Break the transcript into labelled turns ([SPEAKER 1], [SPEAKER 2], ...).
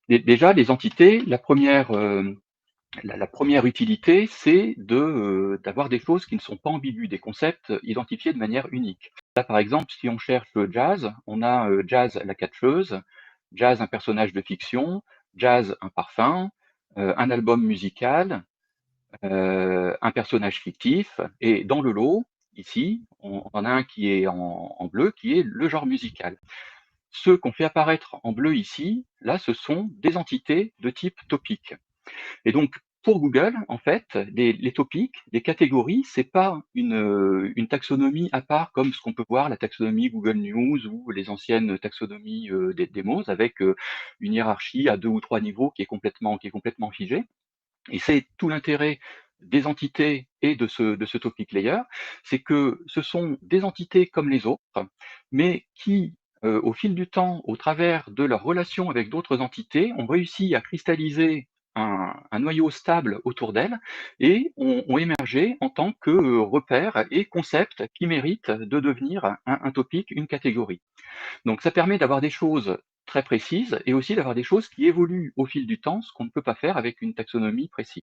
[SPEAKER 1] Déjà, les entités, la première utilité, c'est d'avoir des choses qui ne sont pas ambiguës, des concepts identifiés de manière unique. Là, par exemple, si on cherche le jazz, on a Jazz la catcheuse, Jazz un personnage de fiction, Jazz un parfum, un album musical, un personnage fictif, et dans le lot, ici, on en a un qui est en bleu, qui est le genre musical. Ceux qu'on fait apparaître en bleu ici, là, ce sont des entités de type topique. Et donc, pour Google, en fait, les topics, les catégories, c'est pas une taxonomie à part comme ce qu'on peut voir, la taxonomie Google News ou les anciennes taxonomies des mots avec une hiérarchie à 2 ou 3 niveaux qui est complètement figée. Et c'est tout l'intérêt des entités et de ce topic layer, c'est que ce sont des entités comme les autres, mais qui, au fil du temps, au travers de leur relation avec d'autres entités, ont réussi à cristalliser un noyau stable autour d'elles et ont émergé en tant que repères et concepts qui méritent de devenir un topic, une catégorie. Donc ça permet d'avoir des choses très précises et aussi d'avoir des choses qui évoluent au fil du temps, ce qu'on ne peut pas faire avec une taxonomie précise.